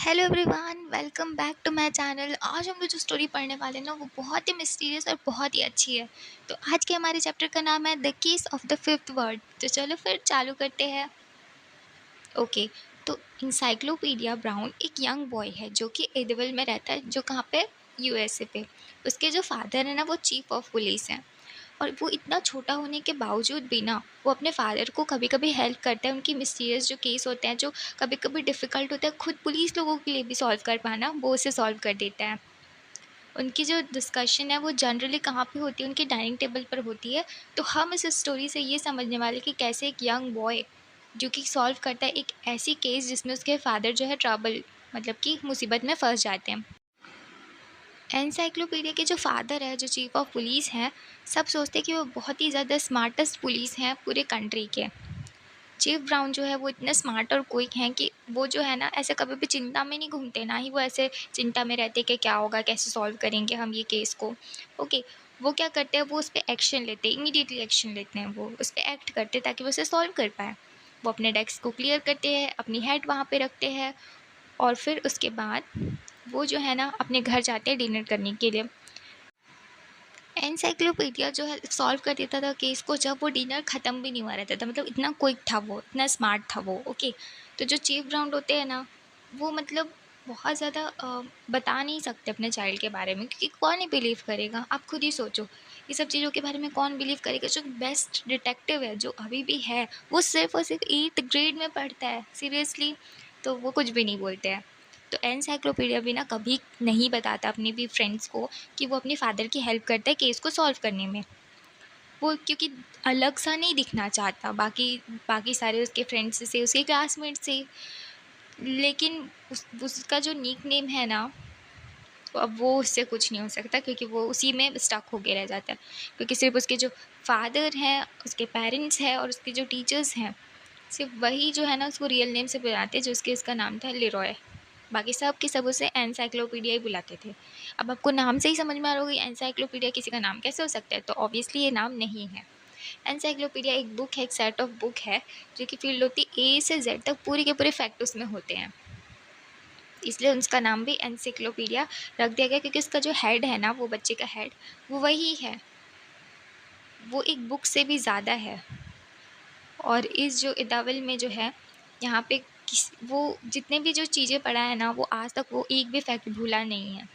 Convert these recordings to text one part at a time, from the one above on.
Hello everyone, welcome back to my channel. आज हम लोग जो स्टोरी पढ़ने वाले हैं ना, वो बहुत ही मिस्टीरियस और बहुत ही अच्छी है। तो आज के हमारे चैप्टर का नाम है the case of the fifth word. तो चलो फिर चालू करते हैं। ओके। तो इंसाइक्लोपीडिया ब्राउन एक यंग बॉय है जो कि एडविल में रहता है, जो कहाँ पे, यूएसए पे। उसके जो फादर है ना, वो चीफ ऑफ पुलिस हैं। और वो इतना छोटा होने के बावजूद भी ना, वो अपने फादर को कभी कभी हेल्प करता है। उनकी मिस्टीरियस जो केस होते हैं, जो कभी कभी डिफ़िकल्ट होता है खुद पुलिस लोगों के लिए भी सॉल्व कर पाना, वो उसे सॉल्व कर देता है। उनकी जो डिस्कशन है वो जनरली कहाँ पे होती है, उनके डाइनिंग टेबल पर होती है। तो हम इस स्टोरी से ये समझने वाले कि कैसे एक यंग बॉय जो कि सॉल्व करता है एक ऐसी केस जिसमें उसके फादर जो है ट्रबल, मतलब कि मुसीबत में फंस जाते हैं। एनसाइक्लोपीडिया के जो फादर है, जो चीफ ऑफ पुलिस हैं, सब सोचते हैं कि वो बहुत ही ज़्यादा स्मार्टेस्ट पुलिस हैं पूरे कंट्री के। चीफ ब्राउन जो है वो इतने स्मार्ट और क्विक हैं कि वो जो है ना, ऐसे कभी भी चिंता में नहीं घूमते, ना ही वो ऐसे चिंता में रहते कि क्या होगा, कैसे सॉल्व करेंगे हम ये केस को। ओके। वो क्या करते हैं, वो उस पर एक्शन लेते हैं, इमीडिएटली एक्शन लेते हैं, वो उस पर एक्ट करते हैं ताकि वो उसे सॉल्व कर पाए। वो अपने डेस्क को क्लियर करते हैं, अपनी हेड वहाँ पे रखते हैं, और फिर उसके बाद वो जो है ना अपने घर जाते हैं डिनर करने के लिए। एनसाइक्लोपीडिया जो है सॉल्व कर देता था केस को जब वो डिनर ख़त्म भी नहीं हुआ रहता था, मतलब इतना क्विक था वो, इतना स्मार्ट था वो। ओके। तो जो चीफ ब्राउन होते हैं ना, वो मतलब बहुत ज़्यादा बता नहीं सकते अपने चाइल्ड के बारे में, क्योंकि कौन ही बिलीव करेगा। आप खुद ही सोचो, ये सब चीज़ों के बारे में कौन बिलीव करेगा। जो बेस्ट डिटेक्टिव है जो अभी भी है, वो सिर्फ और सिर्फ 8th ग्रेड में पढ़ता है, सीरियसली। तो वो कुछ भी नहीं बोलते हैं। तो एनसाइक्लोपीडिया भी ना कभी नहीं बताता अपने भी फ्रेंड्स को कि वो अपने फादर की हेल्प करता है केस को सॉल्व करने में। वो क्योंकि अलग सा नहीं दिखना चाहता बाकी बाकी सारे उसके फ्रेंड्स से, उसके क्लासमेट से। लेकिन उसका जो निक नेम है ना, तो अब वो उससे कुछ नहीं हो सकता, क्योंकि वो उसी में स्टक होके रह जाता है। क्योंकि सिर्फ उसके जो फादर हैं, उसके पेरेंट्स हैं और उसके जो टीचर्स हैं, सिर्फ वही जो है ना उसको रियल नेम से बुलाते हैं, जो उसके इसका नाम था लेरॉय। बाकी सब के सब उसे एनसाइक्लोपीडिया ही बुलाते थे। अब आपको नाम से ही समझ में आ रहा होगा एनसाइक्लोपीडिया किसी का नाम कैसे हो सकता है, तो ऑब्वियसली ये नाम नहीं है। एनसाइक्लोपीडिया एक बुक है, एक सेट ऑफ बुक है, जो कि फील्ड होती है ए से जेड तक, पूरे के पूरे फैक्ट उसमें होते हैं। इसलिए उसका नाम भी एनसाइक्लोपीडिया रख दिया गया, क्योंकि उसका जो हेड है ना, वो बच्चे का हेड, वो वही है। वो एक बुक से भी ज़्यादा है। और इस जो इदावल में जो है, यहाँ पे वो जितने भी जो चीज़ें पढ़ा है ना, वो आज तक वो एक भी फैक्ट भूला नहीं है।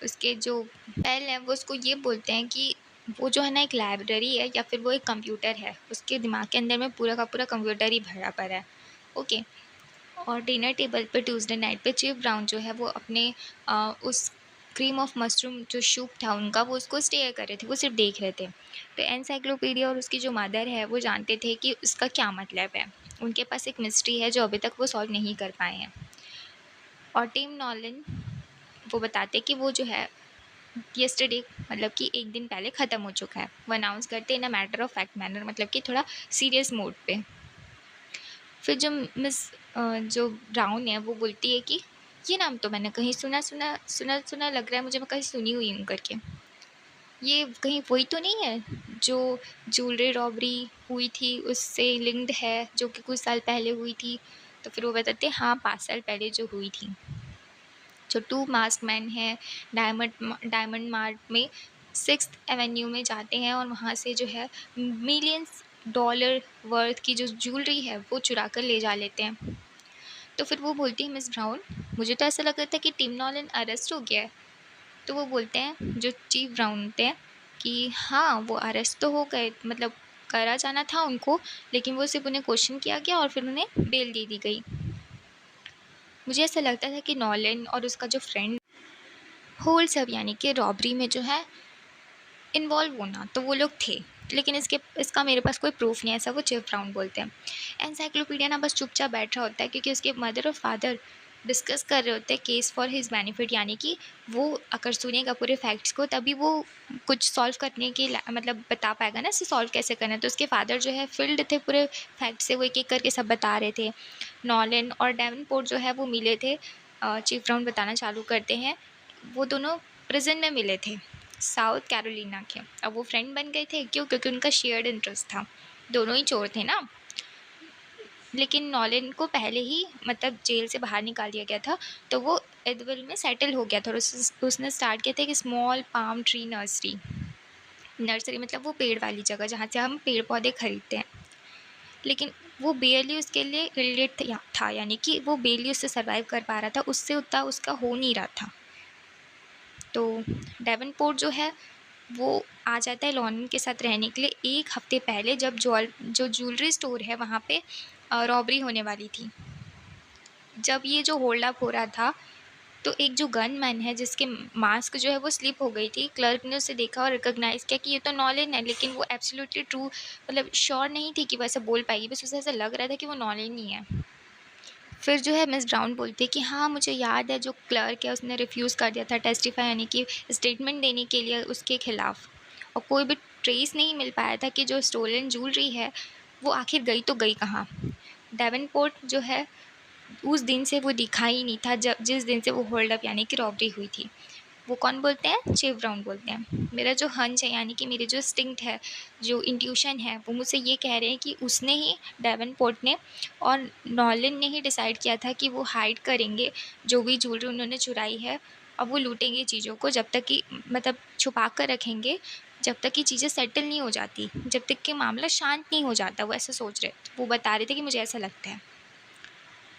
उसके जो पहले हैं वो उसको ये बोलते हैं कि वो जो है ना एक लाइब्रेरी है, या फिर वो एक कंप्यूटर है। उसके दिमाग के अंदर में पूरा का पूरा कंप्यूटर ही भरा पड़ा है। ओके। और डिनर टेबल पे ट्यूसडे नाइट पे चीफ ब्राउन जो है वो अपने उस क्रीम ऑफ मशरूम जो सूप था उनका, वो उसको स्टेयर कर रहे थे, वो सिर्फ देख रहे थे। तो एनसाइक्लोपीडिया और उसकी जो मदर है वो जानते थे कि उसका क्या मतलब है। उनके पास एक मिस्ट्री है जो अभी तक वो सॉल्व नहीं कर पाए हैं। और टिम नॉलन वो बताते कि वो जो है येस्टरडे, मतलब कि एक दिन पहले ख़त्म हो चुका है। वो अनाउंस करते in a matter of fact manner, मतलब कि थोड़ा सीरियस मोड पे। फिर जो मिस जो ब्राउन है वो बोलती है कि ये नाम तो मैंने कहीं सुना सुना सुना सुना लग रहा है मुझे, मैं कहीं सुनी हुई हूँ करके। ये कहीं वही तो नहीं है जो ज्वेलरी रॉबरी हुई थी उससे लिंक्ड है, जो कि कुछ साल पहले हुई थी। तो फिर वो बताते हैं हाँ, 5 साल पहले जो हुई थी। जो टू मास्क मैन है डायमंड मार्ट में 6th एवेन्यू में जाते हैं, और वहाँ से जो है मिलियंस डॉलर वर्थ की जो ज्वेलरी है वो चुरा कर ले जा लेते हैं। तो फिर वो बोलती है मिस ब्राउन, मुझे तो ऐसा लग रहा था कि टिम नॉलन अरेस्ट हो गया है। तो वो बोलते हैं जो चीफ ब्राउन होते हैं कि हाँ, वो अरेस्ट तो हो गए, मतलब करा जाना था उनको, लेकिन वो सिर्फ उन्हें क्वेश्चन किया गया और फिर उन्हें बेल दे दी गई। मुझे ऐसा लगता था कि नॉलन और उसका जो फ्रेंड होल सब, यानी कि रॉबरी में जो है इन्वॉल्व होना, तो वो लोग थे। लेकिन इसका मेरे पास कोई प्रूफ नहीं है, ऐसा वो चीफ ब्राउन बोलते हैं। एनसाइक्लोपीडिया ना बस चुपचाप बैठ रहा होता है, क्योंकि उसके मदर और फादर डिस्कस कर रहे होते हैं केस फॉर हिज बेनिफिट, यानी कि वो अगर सुनेगा पूरे फैक्ट्स को तभी वो कुछ सॉल्व करने के मतलब बता पाएगा ना, इसे सॉल्व कैसे करना है। तो उसके फादर जो है फील्ड थे पूरे फैक्ट से, वो एक एक करके सब बता रहे थे। नॉलन और डेवनपोर्ट जो है वो मिले थे। चीफ ब्राउन बताना चालू करते हैं, वो दोनों प्रिजन में मिले थे, साउथ कैरोलिना के। अब वो फ्रेंड बन गए थे, क्यों? क्योंकि उनका शेयर्ड इंटरेस्ट था, दोनों ही चोर थे ना। लेकिन नॉलन को पहले ही मतलब जेल से बाहर निकाल दिया गया था, तो वो एडविल में सेटल हो गया था और उसने स्टार्ट किया था एक small palm tree nursery. Nursery मतलब वो पेड़ वाली जगह जहाँ से हम पेड़ पौधे खरीदते हैं। लेकिन वो बेयरली उसके लिए इलिट था, यानी कि वो बेयरली उससे सर्वाइव कर पा रहा था, उससे उतना उसका हो नहीं रहा था। तो डेवनपोर्ट जो है वो आ जाता है लॉन के साथ रहने के लिए 1 हफ़्ते पहले, जब जो ज्वेलरी स्टोर है वहाँ पे रॉबरी होने वाली थी। जब ये जो होल्ड अप हो रहा था, तो एक जो गनमैन है जिसके मास्क जो है वो स्लिप हो गई थी, क्लर्क ने उसे देखा और रिकॉग्नाइज़ किया कि ये तो नॉलिन है, लेकिन वो एब्सोल्युटली ट्रू मतलब श्योर नहीं थी कि वो ऐसा बोल पाएगी, बस उसे ऐसा लग रहा था कि वो नॉलिन ही है। फिर जो है मिस ब्राउन बोलती है कि हाँ, मुझे याद है जो क्लर्क है उसने रिफ्यूज़ कर दिया था टेस्टिफाई यानी कि स्टेटमेंट देने के लिए उसके खिलाफ, और कोई भी ट्रेस नहीं मिल पाया था कि जो स्टोलन ज्वेलरी है वो आखिर गई तो गई कहाँ। डेवनपोर्ट जो है उस दिन से वो दिखा ही नहीं था, जब जिस दिन से वो होल्ड अप यानी कि रॉबरी हुई थी। वो कौन बोलते हैं? चीफ ब्राउन बोलते हैं। मेरा जो हंच है यानी कि मेरी जो इंस्टिंक्ट है, जो इंट्यूशन है, वो मुझसे ये कह रहे हैं कि उसने ही, डेवनपोर्ट ने और नॉलन ने ही डिसाइड किया था कि वो हाइड करेंगे जो भी ज्वेलरी उन्होंने चुराई है। अब वो लूटेंगे चीज़ों को, जब तक कि मतलब छुपा कर रखेंगे, जब तक कि चीज़ें सेटल नहीं हो जाती, जब तक कि मामला शांत नहीं हो जाता। वो ऐसा सोच रहे, वो बता रहे थे कि मुझे ऐसा लगता है।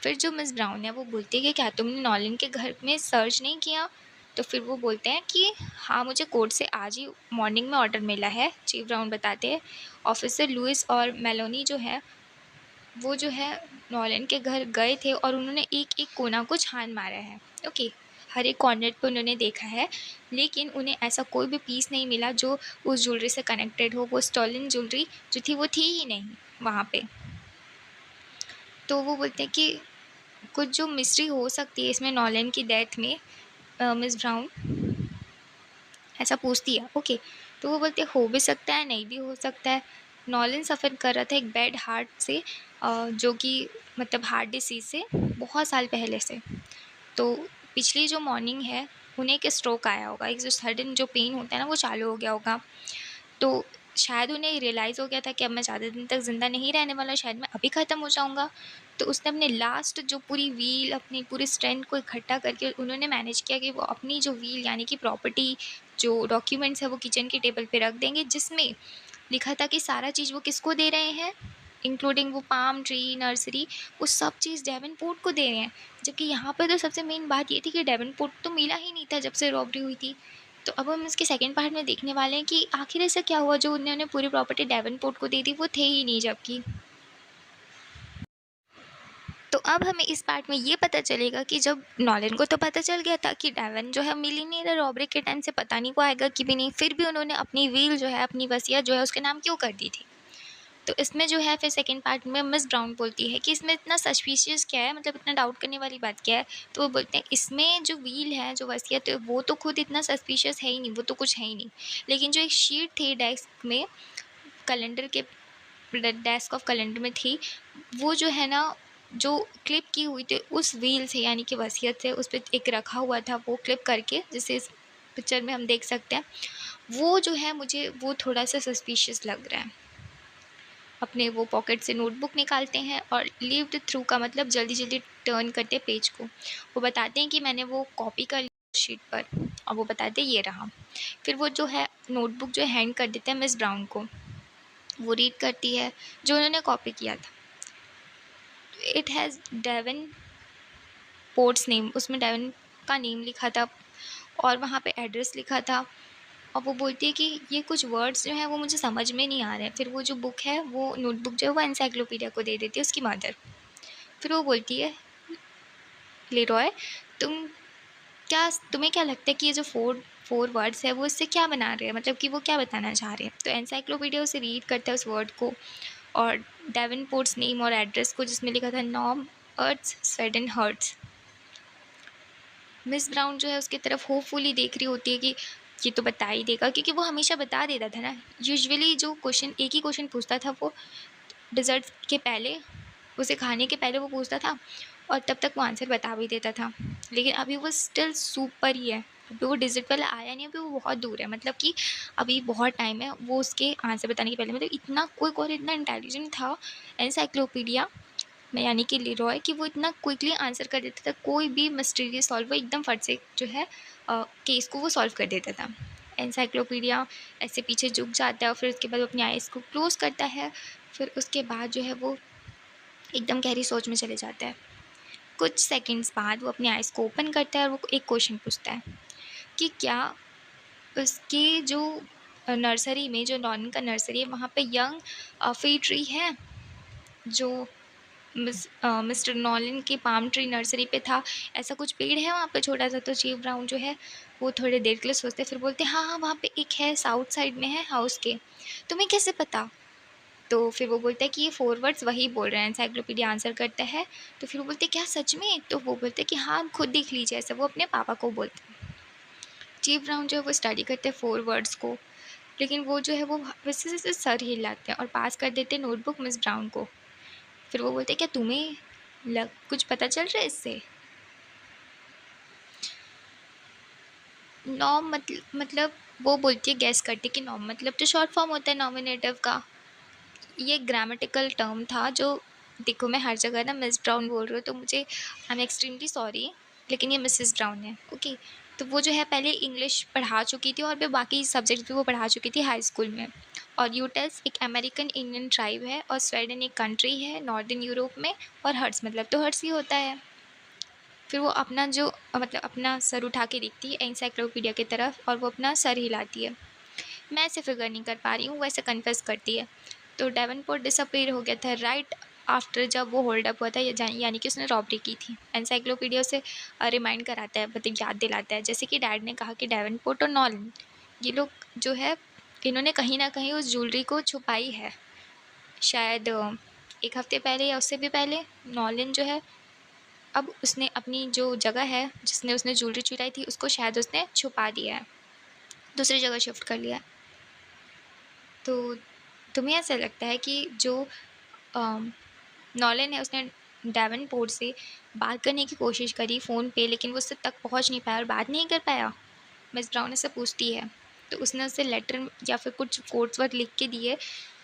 फिर जो मिस ब्राउन है वो बोलती है कि क्या तुमने नॉलिन के घर में सर्च नहीं किया? तो फिर वो बोलते हैं कि हाँ, मुझे कोर्ट से आज ही मॉर्निंग में ऑर्डर मिला है। चीफ ब्राउन बताते हैं ऑफिसर लुइस और मेलोनी जो है वो जो है नॉलिन के घर गए थे और उन्होंने एक एक कोना को छान मारा है। ओके, हर एक कॉर्नर पे उन्होंने देखा है, लेकिन उन्हें ऐसा कोई भी पीस नहीं मिला जो उस ज्वेलरी से कनेक्टेड हो। वो स्टॉलन ज्वेलरी जो थी वो थी ही नहीं वहाँ पे। तो वो बोलते हैं कि कुछ जो मिस्ट्री हो सकती है इसमें नॉलन की डेथ में। मिस ब्राउन ऐसा पूछती है। ओके, तो वो बोलते हैं हो भी सकता है, नहीं भी हो सकता है। नॉलन सफ़र कर रहा था एक बैड हार्ट से, जो कि मतलब हार्ट डिसीज़ से बहुत साल पहले से। तो पिछली जो मॉर्निंग है उन्हें एक स्ट्रोक आया होगा, एक जो सडन जो पेन होता है ना वो चालू हो गया होगा। तो शायद उन्हें रियलाइज़ हो गया था कि अब मैं ज़्यादा दिन तक ज़िंदा नहीं रहने वाला, शायद मैं अभी ख़त्म हो जाऊँगा। तो उसने अपने लास्ट जो पूरी व्हील, अपनी पूरी स्ट्रेंथ को इकट्ठा करके उन्होंने मैनेज किया कि वो अपनी जो व्हील यानी कि प्रॉपर्टी, जो डॉक्यूमेंट्स है वो किचन के टेबल पे रख देंगे, जिसमें लिखा था कि सारा चीज़ वो किसको दे रहे हैं, इंक्लूडिंग वो पाम ट्री नर्सरी, वो सब चीज़ डेवनपोर्ट को दे रहे हैं। जबकि यहाँ पे तो सबसे मेन बात ये थी कि डेवनपोर्ट तो मिला ही नहीं था जब से रॉबरी हुई थी। तो अब हम इसके सेकंड पार्ट में देखने वाले हैं कि आखिर ऐसा क्या हुआ जो उन्होंने पूरी प्रॉपर्टी डेवनपोर्ट को दे दी, वो थे ही नहीं जबकि। तो अब हमें इस पार्ट में ये पता चलेगा कि जब नॉलन को तो पता चल गया था कि डेवन जो है मिल ही नहीं रहा रॉबरी के टाइम से, पता नहीं को आएगा कि भी नहीं, फिर भी उन्होंने अपनी व्हील जो है, अपनी वसीयत जो है उसके नाम क्यों कर दी थी। तो इसमें जो है फिर सेकंड पार्ट में मिस ब्राउन बोलती है कि इसमें इतना सस्पिशियस क्या है, मतलब इतना डाउट करने वाली बात क्या है। तो वो बोलते हैं इसमें जो व्हील है, जो वसीयत है, वो तो खुद इतना सस्पिशियस है ही नहीं, वो तो कुछ है ही नहीं। लेकिन जो एक शीट थी डेस्क में, कैलेंडर के डेस्क ऑफ कैलेंडर में थी, वो जो है ना, जो क्लिप की हुई थी उस व्हील से यानी कि वसीयत से, उस पे एक रखा हुआ था वो क्लिप करके, जिसे इस पिक्चर में हम देख सकते हैं। वो जो है मुझे वो थोड़ा सा सस्पिशियस लग रहा है। अपने वो पॉकेट से नोटबुक निकालते हैं और लीव्ड थ्रू का मतलब जल्दी जल्दी टर्न करते पेज को। वो बताते हैं कि मैंने वो कॉपी कर लिया शीट पर, और वो बताते हैं ये रहा। फिर वो जो है नोटबुक जो हैंड कर देते हैं मिस ब्राउन को। वो रीड करती है जो उन्होंने कॉपी किया था। It has Devonport's name, उसमें डेवन का नेम लिखा था और वहाँ पे एड्रेस लिखा था। और वो बोलती है कि ये कुछ वर्ड्स जो हैं वो मुझे समझ में नहीं आ रहे हैं। फिर वो जो बुक है, वो नोटबुक जो है वो एनसाइक्लोपीडिया को दे देती है उसकी मदर। फिर वो बोलती है लेरॉय, तुम क्या तुम्हें क्या लगता है कि ये जो फोर फोर वर्ड्स है वो इससे क्या बना रहे हैं, मतलब कि वो क्या बताना चाह रहे हैं। तो एनसाइक्लोपीडिया उसे रीड करता है उस वर्ड को और डेवनपोर्ट्स नेम और एड्रेस को, जिसमें लिखा था नॉर्म अर्ट्स स्वेडन हर्ट्स। मिस ब्राउन जो है उसकी तरफ होपफुली देख रही होती है कि ये तो बता ही देगा, क्योंकि वो हमेशा बता देता था ना। यूजुअली जो क्वेश्चन, एक ही क्वेश्चन पूछता था वो डिज़र्ट के पहले, उसे खाने के पहले वो पूछता था और तब तक वो आंसर बता भी देता था। लेकिन अभी वो स्टिल सुपर ही है, अभी वो डिज़र्ट वाला आया नहीं, अभी वो बहुत दूर है, मतलब कि अभी बहुत टाइम है वो उसके आंसर बताने के पहले। मतलब इतना कोई और इतना इंटेलिजेंट था एनसाइक्लोपीडिया मैं यानी कि लीरॉय, कि वो इतना क्विकली आंसर कर देता था कोई भी मिस्टीरियस सॉल्व, वो एकदम फट से जो है केस को वो सॉल्व कर देता था। एनसाइक्लोपीडिया ऐसे पीछे झुक जाता है और फिर उसके बाद वो अपनी आइज़ को क्लोज़ करता है। फिर उसके बाद जो है वो एकदम गहरी सोच में चले जाता है। कुछ सेकंड्स बाद वो अपनी आइज़ को ओपन करता है और वो एक क्वेश्चन पूछता है कि क्या उसके जो नर्सरी में, जो नॉर्लन का नर्सरी है, वहाँ पे यंग फ़िग ट्री है जो मिस्टर नॉलन के पाम ट्री नर्सरी पे था। ऐसा कुछ पेड़ है वहाँ पे छोटा सा। तो चीफ ब्राउन जो है वो थोड़ी देर के लिए सोचते हैं, फिर बोलते हैं हाँ हाँ वहाँ पे एक है, साउथ साइड में है हाउस के। तुम्हें कैसे पता? तो फिर वो बोलता है कि ये 4 वर्ड्स वही बोल रहे हैं। एनसाइक्लोपीडिया आंसर करता है। तो फिर वो बोलते हैं क्या सच में? तो वो बोलते हैं कि हाँ आप खुद देख लीजिए। ऐसा वो अपने पापा को बोलते हैं। चीफ ब्राउन जो है वो स्टडी करते हैं 4 वर्ड्स को, लेकिन वो जो है वो वैसे से सर हिलाते हैं और पास कर देते हैं नोटबुक मिस ब्राउन को। फिर वो बोलते हैं क्या तुम्हें कुछ पता चल रहा है इससे? नॉम मतलब वो बोलती है गैस करती कि नॉम मतलब तो शॉर्ट फॉर्म होता है नॉमिनेटिव का। ये ग्रामेटिकल टर्म था जो, देखो मैं हर जगह ना मिस ब्राउन बोल रही हूँ तो मुझे आई एम एक्सट्रीमली सॉरी, लेकिन ये मिसेस ब्राउन है। ओके। तो वो जो है पहले इंग्लिश पढ़ा चुकी थी और फिर बाकी सब्जेक्ट भी वो पढ़ा चुकी थी हाई स्कूल में। और यूटेस एक अमेरिकन इंडियन ट्राइब है और स्वीडन एक कंट्री है नॉर्दर्न यूरोप में। और हर्ट्स मतलब तो हर्ट्स ही होता है। फिर वो अपना जो मतलब अपना सर उठा के देखती है एनसाइक्लोपीडिया की तरफ और वो अपना सर हिलाती है। मैं ऐसे फिगर नहीं कर पा रही हूँ, वैसे कन्फेस करती है। तो डेवनपोर्ट डिसअपीयर हो गया था राइट आफ्टर जब वो होल्ड अप हुआ था, यानी कि उसने रॉबरी की थी। एनसाइक्लोपीडिया से रिमाइंड कराता है, मतलब याद दिलाता है, जैसे कि डैड ने कहा कि डेवनपोर्ट और नॉलन ये लोग जो है इन्होंने कहीं ना कहीं उस ज्वेलरी को छुपाई है। शायद 1 हफ्ते पहले या उससे भी पहले नॉलन जो है अब उसने अपनी जो जगह है जिसने उसने ज्वेलरी चुराई थी उसको शायद उसने छुपा दिया है, दूसरी जगह शिफ्ट कर लिया है। तो तुम्हें ऐसा लगता है कि जो नॉलन है उसने डेवनपोर्ट से बात करने की कोशिश करी फ़ोन पे, लेकिन वो उससे तक पहुंच नहीं पाया और बात नहीं कर पाया? मिस ब्राउन ऐसे पूछती है। तो उसने उसे लेटर या फिर कुछ कोड्स वर्ड लिख के दिए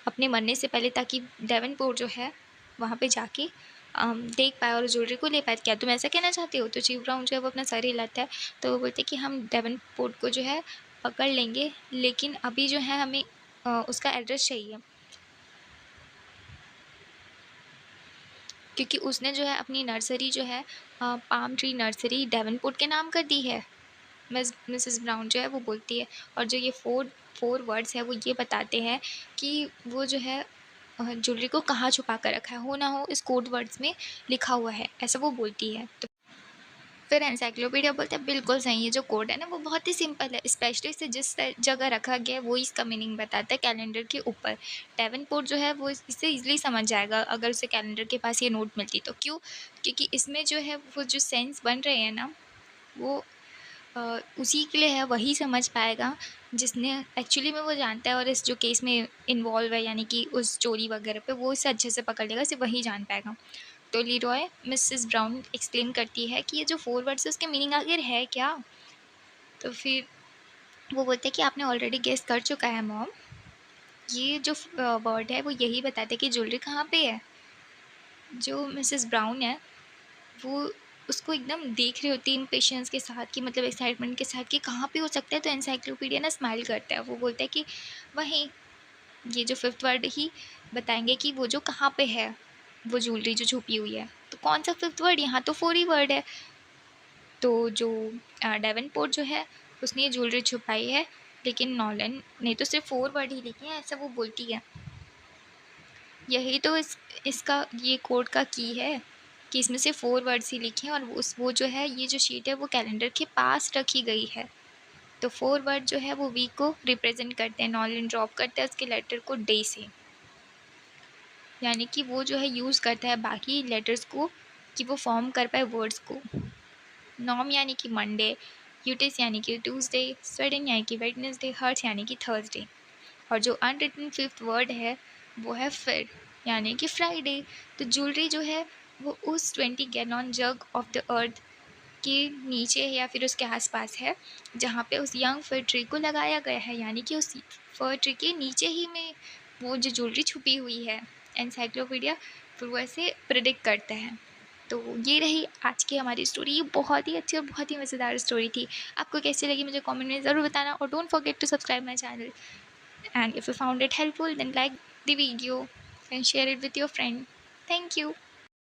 अपने मरने से पहले, ताकि डेवनपोर्ट जो है वहाँ पे जाके देख पाए और ज्वेलरी को ले पाए। क्या तुम ऐसा कहना चाहते हो? तो चीफ ब्राउन जो है वो अपना सर हिलाता है। तो वो बोलते हैं कि हम डेवनपोर्ट को जो है पकड़ लेंगे, लेकिन अभी जो है हमें उसका एड्रेस चाहिए, क्योंकि उसने जो है अपनी नर्सरी जो है पाम ट्री नर्सरी डेवनपोर्ट के नाम कर दी है। मिसेस ब्राउन जो है वो बोलती है। और जो ये फोर वर्ड्स है वो ये बताते हैं कि वो जो है ज्वेलरी को कहाँ छुपा कर रखा है, हो ना हो इस कोड वर्ड्स में लिखा हुआ है, ऐसा वो बोलती है। तो फिर एनसाइक्लोपीडिया बोलते हैं बिल्कुल सही है, जो कोड है ना वो बहुत ही सिंपल है, स्पेशली इसे जिस जगह रखा गया है वो इसका मीनिंग बताता है कैलेंडर के ऊपर। डेवनपोर्ट जो है वो इसे ईजिली समझ जाएगा अगर उसे कैलेंडर के पास ये नोट मिलती तो। क्यों? क्योंकि इसमें जो है वो जो सेंस बन रहे हैं ना वो उसी के लिए है, वही समझ पाएगा जिसने एक्चुअली में वो जानता है और इस जो केस में इन्वॉल्व है, यानी कि उस चोरी वगैरह पे वो इसे अच्छे से पकड़ लेगा, सिर्फ वही जान पाएगा। तो लीरॉय मिसेस ब्राउन एक्सप्लेन करती है कि ये जो 4 वर्ड्स है उसके मीनिंग आखिर है क्या? तो फिर वो बोलते हैं कि आपने ऑलरेडी गेस कर चुका है मॉम, ये जो वर्ड है वो यही बताते हैं कि ज्वेलरी कहाँ पे है। जो मिसेस ब्राउन है वो उसको एकदम देख रही होती है इम्पेशंस के साथ, कि मतलब एक्साइटमेंट के साथ कि कहाँ पे हो सकता है। तो एनसाइक्लोपीडिया ना स्माइल करता है, वो बोलता है कि वहीं, ये जो 5th वर्ड ही बताएंगे कि वो जो कहाँ पे है वो ज्वेलरी जो छुपी हुई है। तो कौन सा 5th वर्ड? यहाँ तो 4 ही वर्ड है। तो जो डेवनपोर्ट जो है उसने ये ज्वेलरी छुपाई है, लेकिन नॉलन ने तो सिर्फ 4 वर्ड ही लिखे हैं, ऐसा वो बोलती है। यही तो इसका ये कोड का की है कि इसमें से 4 वर्ड्स ही लिखे हैं और वो जो है ये जो शीट है वो कैलेंडर के पास रखी गई है। तो 4 वर्ड जो है वो वीक को रिप्रेजेंट करते हैं। नॉलन ड्रॉप करता है उसके लेटर को डे से, यानी कि वो जो है यूज़ करता है बाकी लेटर्स को कि वो फॉर्म कर पाए वर्ड्स को। नॉम यानी कि मंडे, यूटिस यानी कि ट्यूसडे, स्वेडन यानी कि वेडनेसडे, हर्ट यानी कि थर्सडे। और जो अनरिटन 5th वर्ड है वो है फिर, यानी कि फ्राइडे। तो ज्वेलरी जो है वो उस 20 gallon jug of the earth के नीचे या फिर उसके आसपास है, जहाँ पे उस यंग फिर ट्री को लगाया गया है, यानी कि उस फर ट्री के नीचे ही में वो जो ज्वेलरी छुपी हुई है। एनसाइक्लोपीडिया फिर वो ऐसे प्रिडिक्ट करते हैं। तो ये रही आज की हमारी स्टोरी। ये बहुत ही अच्छी और बहुत ही मज़ेदार स्टोरी थी। आपको कैसी लगी मुझे कमेंट में ज़रूर बताना, और don't forget to subscribe my channel, and if you found it helpful then like the video and share it with your friend. Thank you.